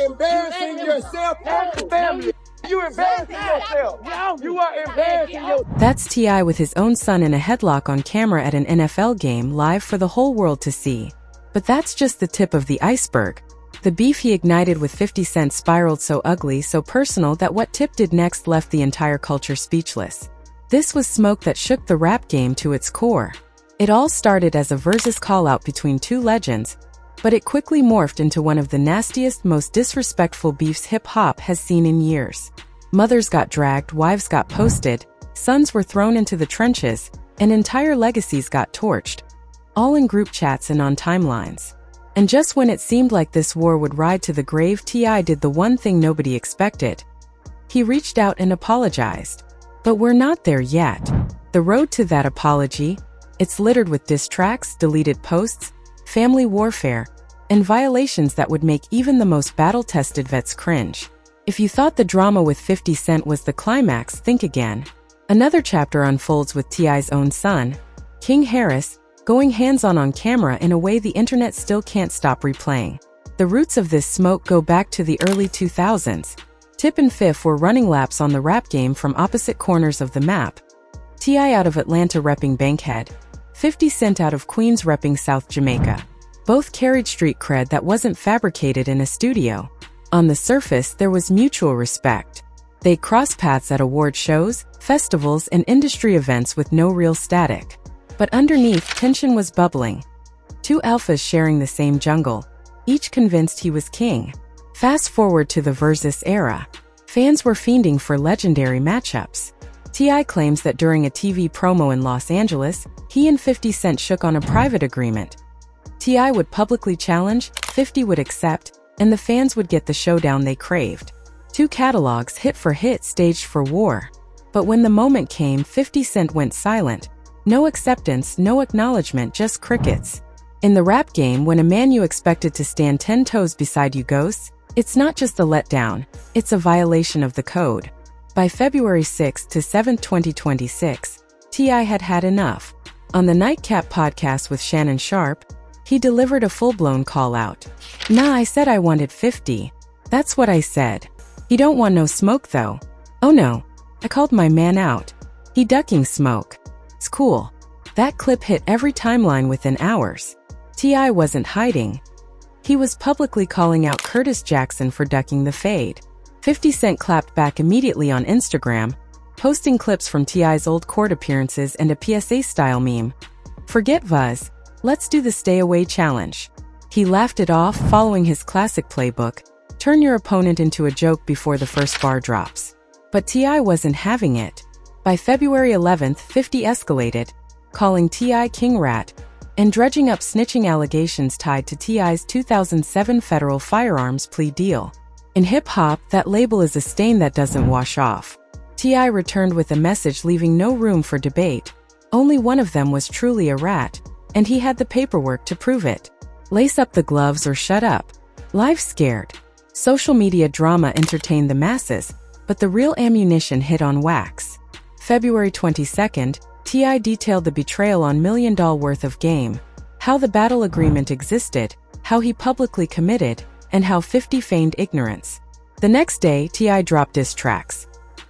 embarrassing yourself and your family. You embarrassing yourself. You are embarrassing yourself. That's T.I. with his own son in a headlock on camera at an NFL game live for the whole world to see. But that's just the tip of the iceberg. The beef he ignited with 50 Cent spiraled so ugly, so personal that what Tip did next left the entire culture speechless. This was smoke that shook the rap game to its core. It all started as a versus call-out between two legends, but it quickly morphed into one of the nastiest, most disrespectful beefs hip-hop has seen in years. Mothers got dragged, wives got posted, sons were thrown into the trenches, and entire legacies got torched, all in group chats and on timelines. And just when it seemed like this war would ride to the grave, T.I. did the one thing nobody expected. He reached out and apologized. But we're not there yet. The road to that apology, it's littered with diss tracks, deleted posts, family warfare, and violations that would make even the most battle-tested vets cringe. If you thought the drama with 50 Cent was the climax, think again. Another chapter unfolds with T.I.'s own son, King Harris, going hands-on on camera in a way the internet still can't stop replaying. The roots of this smoke go back to the early 2000s. Tip and Fif were running laps on the rap game from opposite corners of the map. T.I. out of Atlanta repping Bankhead, 50 Cent out of Queens repping South Jamaica. Both carried street cred that wasn't fabricated in a studio. On the surface, there was mutual respect. They crossed paths at award shows, festivals, and industry events with no real static. But underneath, tension was bubbling. Two alphas sharing the same jungle, each convinced he was king. Fast forward to the Versus era. Fans were fiending for legendary matchups. T.I. claims that during a TV promo in Los Angeles, he and 50 Cent shook on a private agreement. T.I. would publicly challenge, 50 would accept, and the fans would get the showdown they craved. Two catalogs hit for hit, staged for war. But when the moment came, 50 Cent went silent. No acceptance, no acknowledgement, just crickets. In the rap game, when a man you expected to stand 10 toes beside you ghosts, it's not just a letdown, it's a violation of the code. By February 6 to 7, 2026, T.I. had had enough. On the Nightcap podcast with Shannon Sharp, he delivered a full-blown call-out. Nah, I said I wanted 50. That's what I said. He don't want no smoke though. Oh no, I called my man out. He ducking smoke. It's cool. That clip hit every timeline within hours. T.I. wasn't hiding. He was publicly calling out Curtis Jackson for ducking the fade. 50 Cent clapped back immediately on Instagram, posting clips from T.I.'s old court appearances and a PSA-style meme. Forget Vuz, let's do the stay away challenge. He laughed it off, following his classic playbook, turn your opponent into a joke before the first bar drops. But T.I. wasn't having it. By February 11th, 50 escalated, calling T.I. King Rat, and dredging up snitching allegations tied to T.I.'s 2007 federal firearms plea deal. In hip-hop, that label is a stain that doesn't wash off. T.I. returned with a message leaving no room for debate. Only one of them was truly a rat, and he had the paperwork to prove it. Lace up the gloves or shut up. Life's scared. Social media drama entertained the masses, but the real ammunition hit on wax. February 22nd, T.I. detailed the betrayal on $1 million worth of game, how the battle agreement existed, how he publicly committed, and how 50 feigned ignorance. The next day, T.I. dropped diss tracks.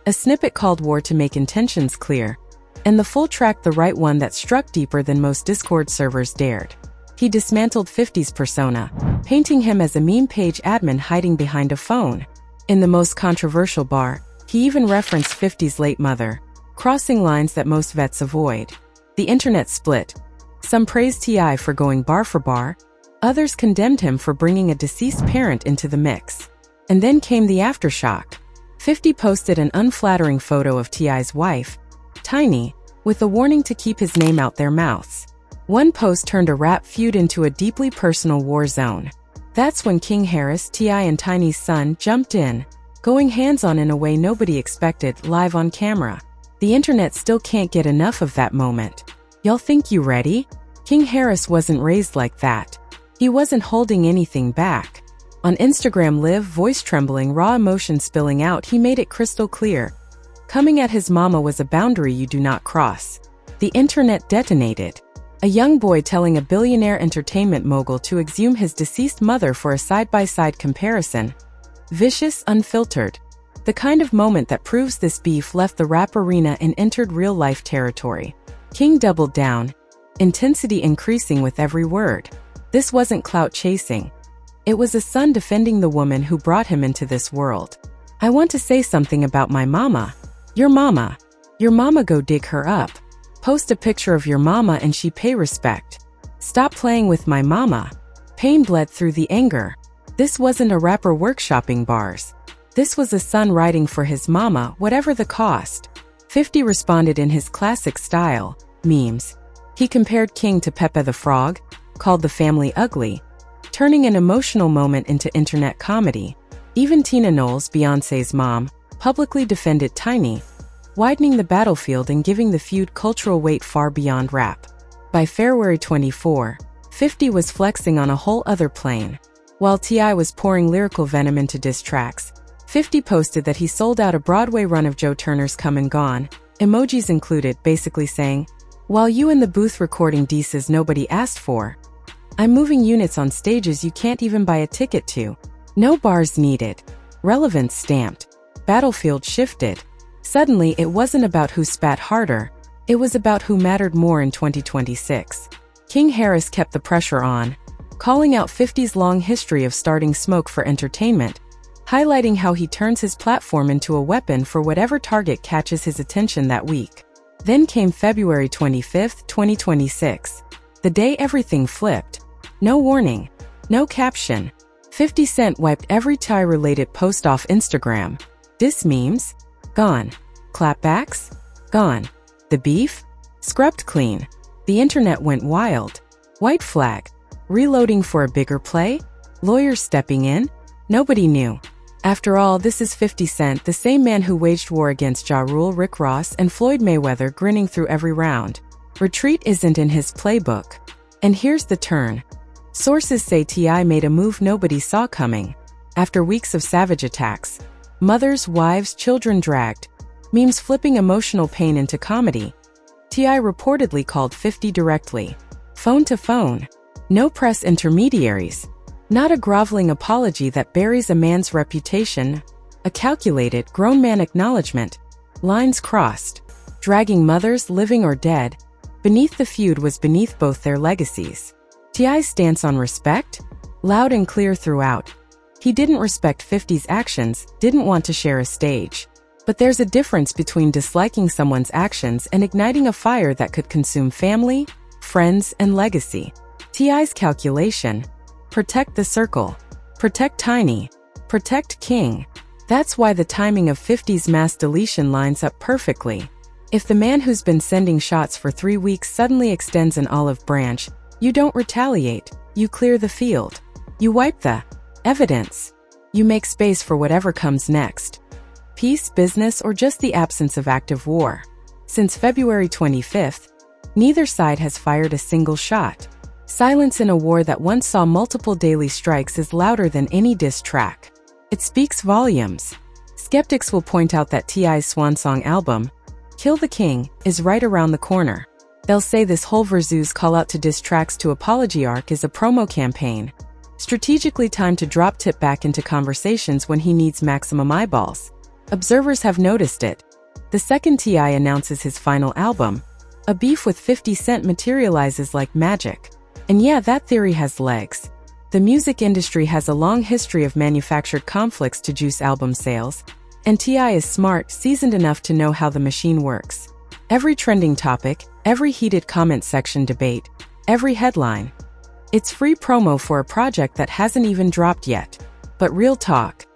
A snippet called war to make intentions clear, and the full track, the right one, that struck deeper than most Discord servers dared. He dismantled 50's persona, painting him as a meme page admin hiding behind a phone. In the most controversial bar, he even referenced 50's late mother, crossing lines that most vets avoid. The internet split. Some praised T.I. for going bar for bar, others condemned him for bringing a deceased parent into the mix. And then came the aftershock. 50 posted an unflattering photo of T.I.'s wife, Tiny, with a warning to keep his name out their mouths. One post turned a rap feud into a deeply personal war zone. That's when King Harris, T.I. and Tiny's son, jumped in, going hands-on in a way nobody expected, live on camera. The internet still can't get enough of that moment. Y'all think you ready? King Harris wasn't raised like that. He wasn't holding anything back. On Instagram Live, voice trembling, raw emotion spilling out, he made it crystal clear. Coming at his mama was a boundary you do not cross. The internet detonated. A young boy telling a billionaire entertainment mogul to exhume his deceased mother for a side-by-side comparison. Vicious, unfiltered. The kind of moment that proves this beef left the rap arena and entered real-life territory. King doubled down, intensity increasing with every word. This wasn't clout chasing. It was a son defending the woman who brought him into this world. I want to say something about my mama. Your mama. Your mama, go dig her up. Post a picture of your mama and she pay respect. Stop playing with my mama. Pain bled through the anger. This wasn't a rapper workshopping bars. This was a son writing for his mama, whatever the cost. 50 responded in his classic style, memes. He compared King to Pepe the Frog, called the family ugly, turning an emotional moment into internet comedy. Even Tina Knowles, Beyoncé's mom, publicly defended Tiny, widening the battlefield and giving the feud cultural weight far beyond rap. By February 24, 50 was flexing on a whole other plane. While T.I. was pouring lyrical venom into diss tracks, 50 posted that he sold out a Broadway run of Joe Turner's Come and Gone, emojis included, basically saying, "While you in the booth recording disses nobody asked for, I'm moving units on stages you can't even buy a ticket to. No bars needed. Relevance stamped. Battlefield shifted." Suddenly, it wasn't about who spat harder, it was about who mattered more in 2026. King Harris kept the pressure on, calling out 50's long history of starting smoke for entertainment, highlighting how he turns his platform into a weapon for whatever target catches his attention that week. Then came February 25, 2026. The day everything flipped. No warning. No caption. 50 Cent wiped every T.I.-related post off Instagram. Diss memes? Gone. Clapbacks? Gone. The beef? Scrubbed clean. The internet went wild. White flag. Reloading for a bigger play? Lawyers stepping in? Nobody knew. After all, this is 50 Cent, the same man who waged war against Ja Rule, Rick Ross, and Floyd Mayweather, grinning through every round. Retreat isn't in his playbook. And here's the turn. Sources say T.I. made a move nobody saw coming. After weeks of savage attacks, mothers, wives, children dragged, memes flipping emotional pain into comedy, T.I. reportedly called 50 directly. Phone to phone. No press intermediaries. Not a groveling apology that buries a man's reputation. A calculated, grown man acknowledgement. Lines crossed. Dragging mothers, living or dead. Beneath the feud was beneath both their legacies. T.I.'s stance on respect? Loud and clear throughout. He didn't respect 50's actions, didn't want to share a stage. But there's a difference between disliking someone's actions and igniting a fire that could consume family, friends, and legacy. T.I.'s calculation: protect the circle. Protect Tiny. Protect King. That's why the timing of 50's mass deletion lines up perfectly. If the man who's been sending shots for 3 weeks suddenly extends an olive branch, you don't retaliate, you clear the field. You wipe the evidence. You make space for whatever comes next. Peace, business, or just the absence of active war. Since February 25th, neither side has fired a single shot. Silence in a war that once saw multiple daily strikes is louder than any diss track. It speaks volumes. Skeptics will point out that T.I.'s swansong album, Kill the King, is right around the corner. They'll say this whole Versus call-out to diss tracks to apology arc is a promo campaign, strategically timed to drop Tip back into conversations when he needs maximum eyeballs. Observers have noticed it. The second T.I. announces his final album, a beef with 50 Cent materializes like magic. And yeah, that theory has legs. The music industry has a long history of manufactured conflicts to juice album sales, and T.I. is smart, seasoned enough to know how the machine works. Every trending topic, every heated comment section debate, every headline. It's free promo for a project that hasn't even dropped yet. But real talk.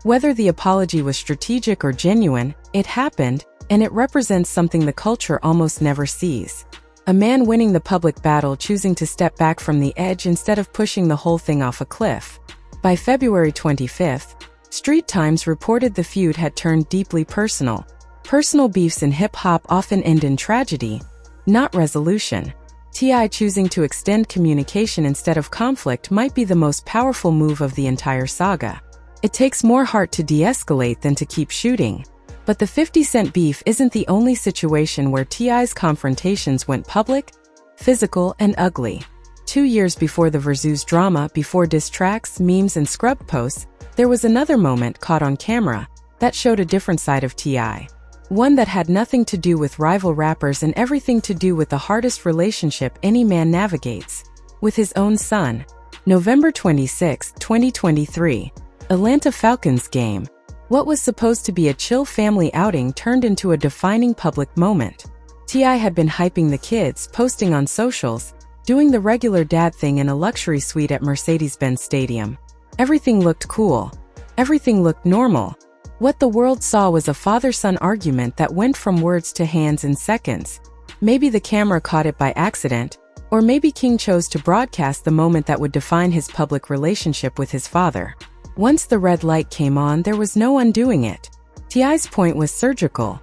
Whether the apology was strategic or genuine, it happened, and it represents something the culture almost never sees. A man winning the public battle, choosing to step back from the edge instead of pushing the whole thing off a cliff. By February 25th, Street Times reported the feud had turned deeply personal. Personal beefs in hip-hop often end in tragedy, not resolution. T.I. choosing to extend communication instead of conflict might be the most powerful move of the entire saga. It takes more heart to de-escalate than to keep shooting. But the 50 Cent beef isn't the only situation where T.I.'s confrontations went public, physical, and ugly. 2 years before the Versus drama, before diss tracks, memes, and scrub posts, There was another moment caught on camera that showed a different side of T.I. One that had nothing to do with rival rappers and everything to do with the hardest relationship any man navigates, with his own son. November 26, 2023. Atlanta Falcons game. What was supposed to be a chill family outing turned into a defining public moment. T.I. had been hyping the kids, posting on socials, doing the regular dad thing in a luxury suite at Mercedes-Benz Stadium. Everything looked cool. Everything looked normal. What the world saw was a father-son argument that went from words to hands in seconds. Maybe the camera caught it by accident, or maybe King chose to broadcast the moment that would define his public relationship with his father. Once the red light came on, there was no undoing it. T.I.'s point was surgical.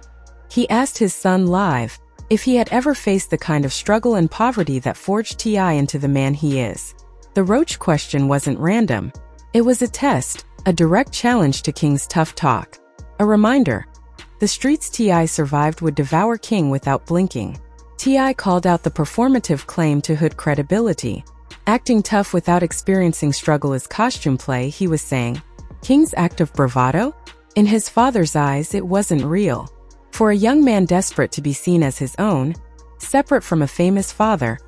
He asked his son live if he had ever faced the kind of struggle and poverty that forged T.I. into the man he is. The roach question wasn't random. It was a test, a direct challenge to King's tough talk. A reminder. The streets T.I. survived would devour King without blinking. T.I. called out the performative claim to hood credibility. Acting tough without experiencing struggle is costume play, he was saying. King's act of bravado? In his father's eyes, it wasn't real. For a young man desperate to be seen as his own, separate from a famous father,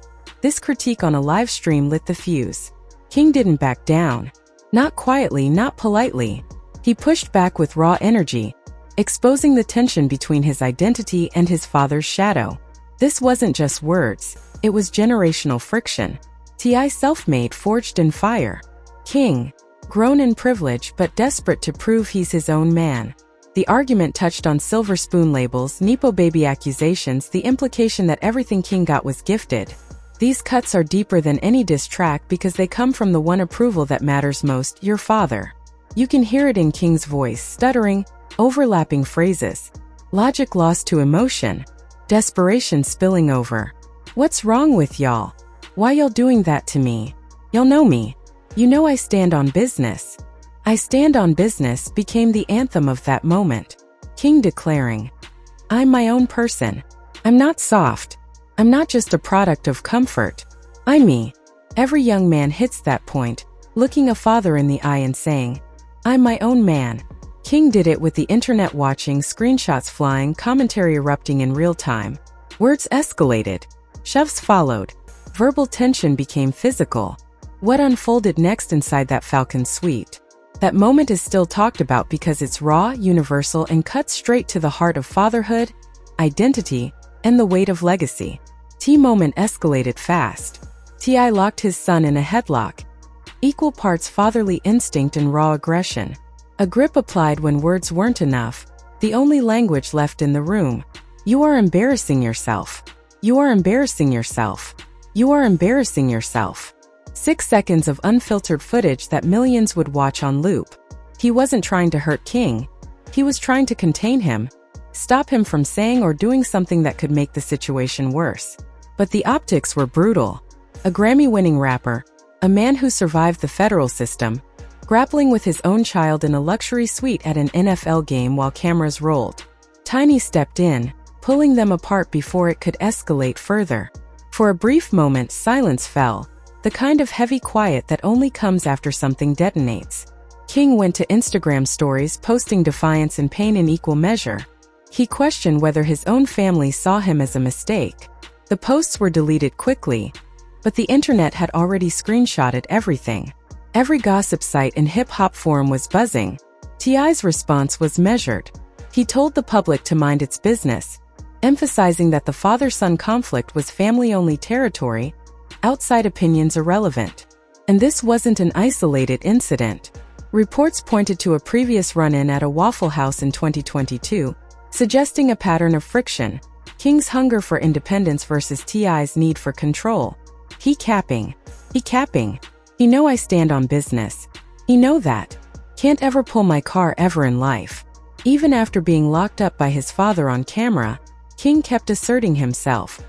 this critique on a live stream lit the fuse. King didn't back down. Not quietly, not politely. He pushed back with raw energy, exposing the tension between his identity and his father's shadow. This wasn't just words, it was generational friction. T.I. self-made, forged in fire. King, grown in privilege but desperate to prove he's his own man. The argument touched on silver spoon labels, Nepo baby accusations, the implication that everything King got was gifted. These cuts are deeper than any diss track because they come from the one approval that matters most, your father. You can hear it in King's voice, stuttering, overlapping phrases. Logic lost to emotion. Desperation spilling over. What's wrong with y'all? Why y'all doing that to me? Y'all know me. You know I stand on business. I stand on business became the anthem of that moment. King declaring, I'm my own person. I'm not soft. I'm not just a product of comfort. I'm me. Every young man hits that point, looking a father in the eye and saying, I'm my own man. King did it with the internet watching, screenshots flying, commentary erupting in real time. Words escalated. Shoves followed. Verbal tension became physical. What unfolded next inside that Falcon suite? That moment is still talked about because it's raw, universal, and cuts straight to the heart of fatherhood, identity, and the weight of legacy. T-moment escalated fast. T.I. locked his son in a headlock. Equal parts fatherly instinct and raw aggression. A grip applied when words weren't enough, the only language left in the room. You are embarrassing yourself. You are embarrassing yourself. You are embarrassing yourself. 6 seconds of unfiltered footage that millions would watch on loop. He wasn't trying to hurt King. He was trying to contain him, stop him from saying or doing something that could make the situation worse. But the optics were brutal. A Grammy-winning rapper, a man who survived the federal system, grappling with his own child in a luxury suite at an NFL game while cameras rolled. Tiny stepped in, pulling them apart before it could escalate further. For a brief moment, silence fell. The kind of heavy quiet that only comes after something detonates. King went to Instagram stories, posting defiance and pain in equal measure. He questioned whether his own family saw him as a mistake. The posts were deleted quickly, but the internet had already screenshotted everything. Every gossip site and hip-hop forum was buzzing. T.I.'s response was measured. He told the public to mind its business, emphasizing that the father-son conflict was family-only territory, outside opinions irrelevant. And this wasn't an isolated incident. Reports pointed to a previous run-in at a Waffle House in 2022, suggesting a pattern of friction. King's hunger for independence versus T.I.'s need for control. He capping. He know I stand on business. He know that. Can't ever pull my car ever in life. Even after being locked up by his father on camera, King kept asserting himself.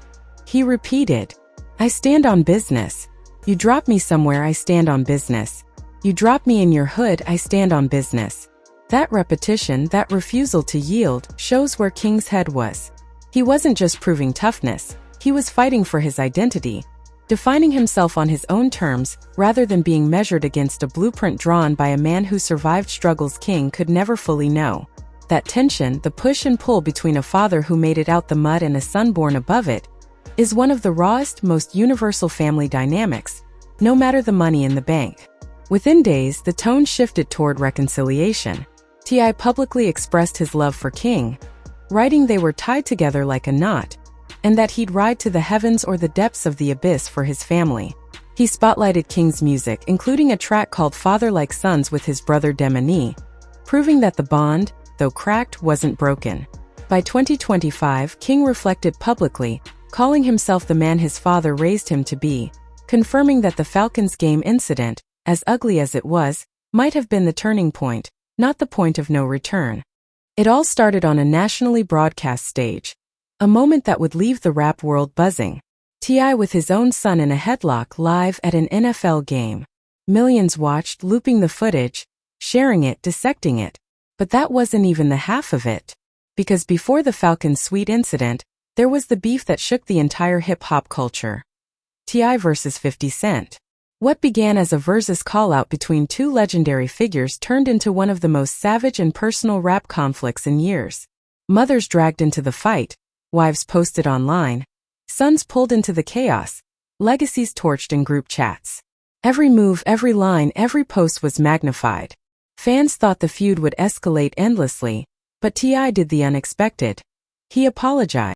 He repeated, I stand on business. You drop me somewhere, I stand on business. You drop me in your hood, I stand on business. That repetition, that refusal to yield, shows where King's head was. He wasn't just proving toughness, he was fighting for his identity. defining himself on his own terms rather than being measured against a blueprint drawn by a man who survived struggles King could never fully know. That tension, the push and pull between a father who made it out the mud and a son born above it, is one of the rawest, most universal family dynamics, no matter the money in the bank. Within days, the tone shifted toward reconciliation. T.I. publicly expressed his love for King, writing they were tied together like a knot, and that he'd ride to the heavens or the depths of the abyss for his family. He spotlighted King's music, including a track called Father Like Sons with his brother Demony, proving that the bond, though cracked, wasn't broken. By 2025, King reflected publicly, calling himself the man his father raised him to be, confirming that the Falcons game incident, as ugly as it was, might have been the turning point, not the point of no return. It all started on a nationally broadcast stage, a moment that would leave the rap world buzzing. T.I. with his own son in a headlock live at an NFL game. Millions watched, looping the footage, sharing it, dissecting it. But that wasn't even the half of it. Because before the Falcons suite incident, there was the beef that shook the entire hip-hop culture. T.I. versus 50 Cent. What began as a versus call-out between two legendary figures turned into one of the most savage and personal rap conflicts in years. Mothers dragged into the fight, wives posted online, sons pulled into the chaos, legacies torched in group chats. Every move, every line, every post was magnified. Fans thought the feud would escalate endlessly, but T.I. did the unexpected. He apologized.